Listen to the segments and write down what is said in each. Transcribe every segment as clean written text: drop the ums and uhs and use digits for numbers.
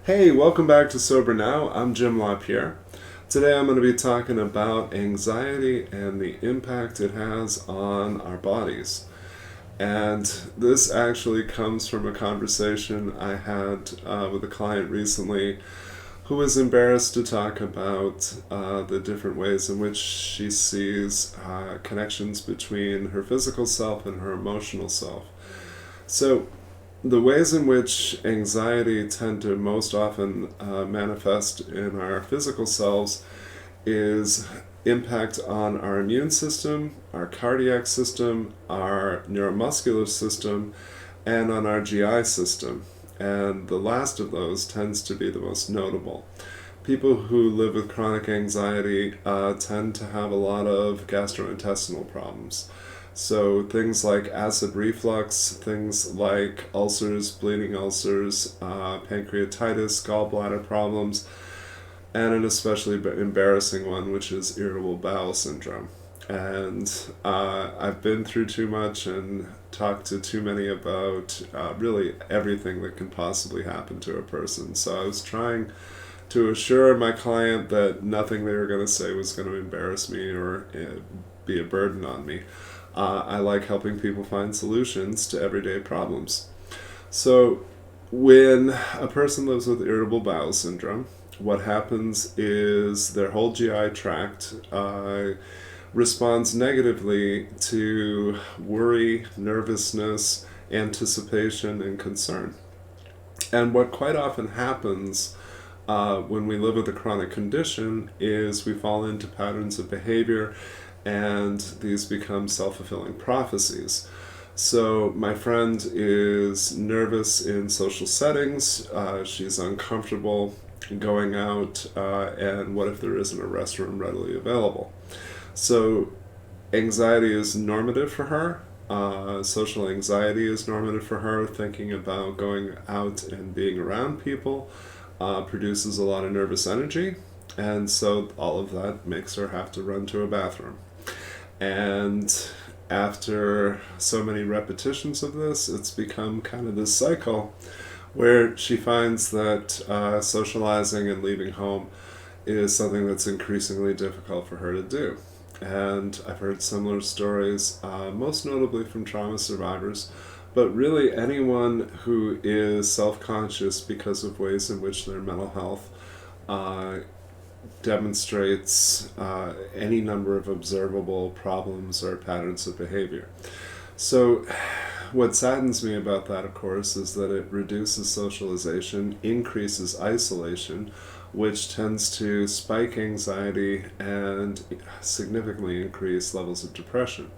Hey, welcome back to Sober Now. I'm Jim LaPierre. Today I'm going to be talking about anxiety and the impact it has on our bodies. And this actually comes from a conversation I had with a client recently who was embarrassed to talk about the different ways in which she sees connections between her physical self and her emotional self. So, the ways in which anxiety tend to most often manifest in our physical selves is impact on our immune system, our cardiac system, our neuromuscular system, and on our GI system. And the last of those tends to be the most notable. People who live with chronic anxiety tend to have a lot of gastrointestinal problems. So things like acid reflux, things like ulcers, bleeding ulcers, pancreatitis, gallbladder problems, and an especially embarrassing one, which is irritable bowel syndrome. And I've been through too much and talked to too many about really everything that can possibly happen to a person. So I was trying to assure my client that nothing they were going to say was going to embarrass me or be a burden on me. I like helping people find solutions to everyday problems. So, when a person lives with irritable bowel syndrome, what happens is their whole GI tract responds negatively to worry, nervousness, anticipation, and concern. And what quite often happens when we live with a chronic condition is we fall into patterns of behavior and these become self-fulfilling prophecies. So my friend is nervous in social settings. She's uncomfortable going out, and what if there isn't a restroom readily available? So anxiety is normative for her. Social anxiety is normative for her. Thinking about going out and being around people produces a lot of nervous energy, and so all of that makes her have to run to a bathroom. And after so many repetitions of this, it's become kind of this cycle where she finds that socializing and leaving home is something that's increasingly difficult for her to do. And I've heard similar stories, most notably from trauma survivors, but really anyone who is self-conscious because of ways in which their mental health demonstrates any number of observable problems or patterns of behavior. So, what saddens me about that, of course, is that it reduces socialization, increases isolation, which tends to spike anxiety and significantly increase levels of depression.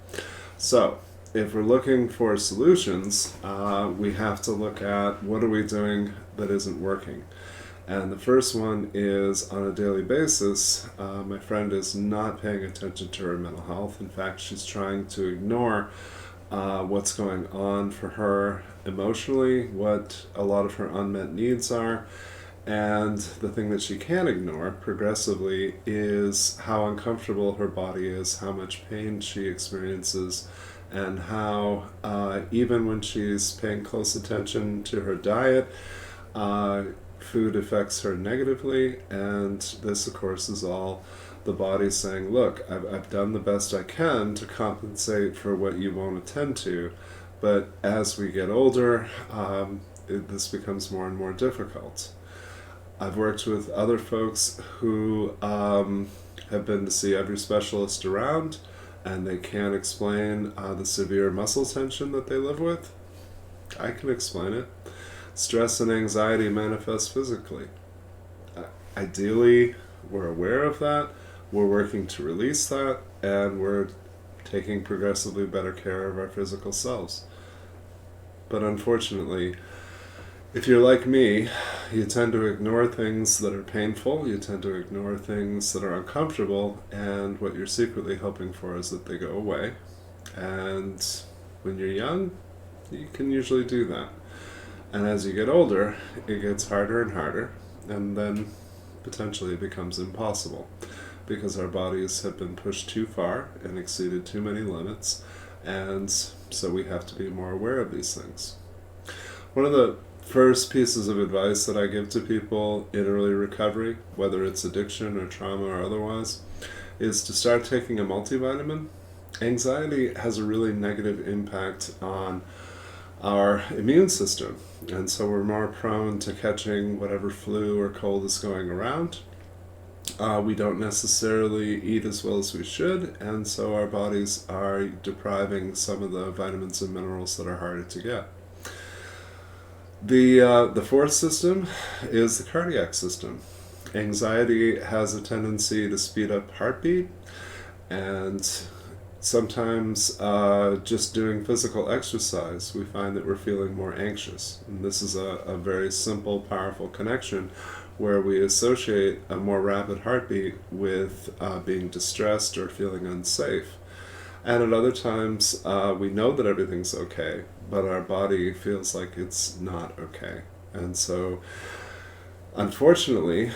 So, if we're looking for solutions, we have to look at what are we doing that isn't working. And the first one is on a daily basis, my friend is not paying attention to her mental health. In fact, she's trying to ignore what's going on for her emotionally, what a lot of her unmet needs are. And the thing that she can't ignore progressively is how uncomfortable her body is, how much pain she experiences, and how even when she's paying close attention to her diet, food affects her negatively, and this, of course, is all the body saying, look, I've done the best I can to compensate for what you won't attend to, but as we get older, this becomes more and more difficult. I've worked with other folks who have been to see every specialist around, and they can't explain the severe muscle tension that they live with. I can explain it. Stress and anxiety manifest physically. Ideally, we're aware of that, we're working to release that, and we're taking progressively better care of our physical selves. But unfortunately, if you're like me, you tend to ignore things that are painful, you tend to ignore things that are uncomfortable, and what you're secretly hoping for is that they go away. And when you're young, you can usually do that. And as you get older, it gets harder and harder, and then potentially it becomes impossible because our bodies have been pushed too far and exceeded too many limits, and so we have to be more aware of these things. One of the first pieces of advice that I give to people in early recovery, whether it's addiction or trauma or otherwise, is to start taking a multivitamin. Anxiety has a really negative impact on our immune system, and so we're more prone to catching whatever flu or cold is going around. We don't necessarily eat as well as we should, and so our bodies are depriving some of the vitamins and minerals that are harder to get. The fourth system is the cardiac system. Anxiety has a tendency to speed up heartbeat, and sometimes just doing physical exercise, we find that we're feeling more anxious. And this is a very simple, powerful connection where we associate a more rapid heartbeat with being distressed or feeling unsafe. And at other times, we know that everything's okay, but our body feels like it's not okay. And so, unfortunately,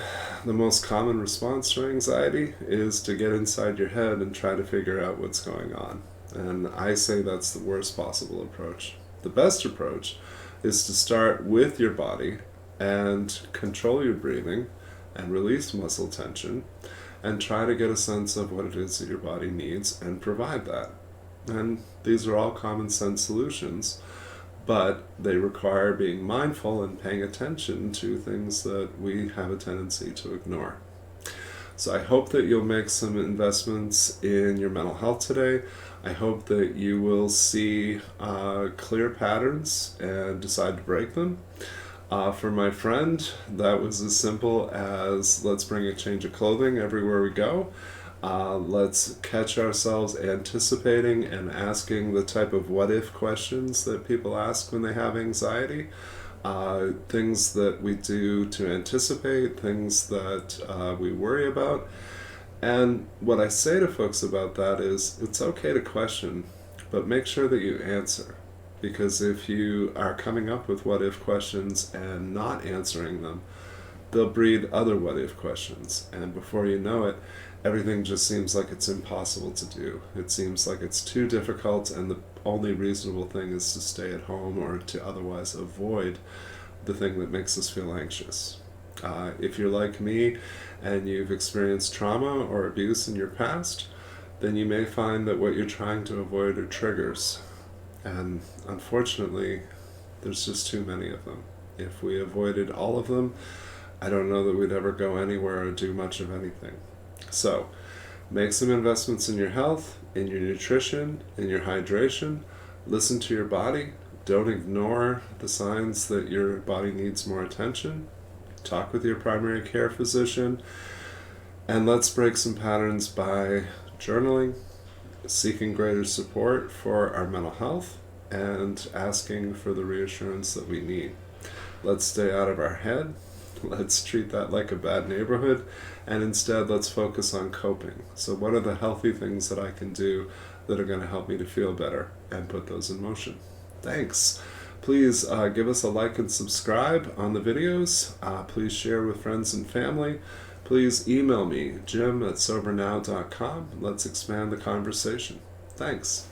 the most common response to anxiety is to get inside your head and try to figure out what's going on. And I say that's the worst possible approach. The best approach is to start with your body and control your breathing and release muscle tension and try to get a sense of what it is that your body needs and provide that. And these are all common sense solutions, but they require being mindful and paying attention to things that we have a tendency to ignore. So I hope that you'll make some investments in your mental health today. I hope that you will see clear patterns and decide to break them. For my friend, that was as simple as let's bring a change of clothing everywhere we go. Let's catch ourselves anticipating and asking the type of what-if questions that people ask when they have anxiety. Things that we do to anticipate, things that we worry about. And what I say to folks about that is it's okay to question, but make sure that you answer. Because if you are coming up with what-if questions and not answering them, they'll breed other what-if questions. And before you know it, everything just seems like it's impossible to do. It seems like it's too difficult, and the only reasonable thing is to stay at home or to otherwise avoid the thing that makes us feel anxious. If you're like me and you've experienced trauma or abuse in your past, then you may find that what you're trying to avoid are triggers. And unfortunately, there's just too many of them. If we avoided all of them, I don't know that we'd ever go anywhere or do much of anything. So, make some investments in your health, in your nutrition, in your hydration. Listen to your body. Don't ignore the signs that your body needs more attention. Talk with your primary care physician. And let's break some patterns by journaling, seeking greater support for our mental health, and asking for the reassurance that we need. Let's stay out of our head. Let's treat that like a bad neighborhood, and instead let's focus on coping. So what are the healthy things that I can do that are going to help me to feel better, and put those in motion. Thanks. Please give us a like and subscribe on the videos. Please share with friends and family. Please email me, jim@sobernow.com. Let's expand the conversation. Thanks.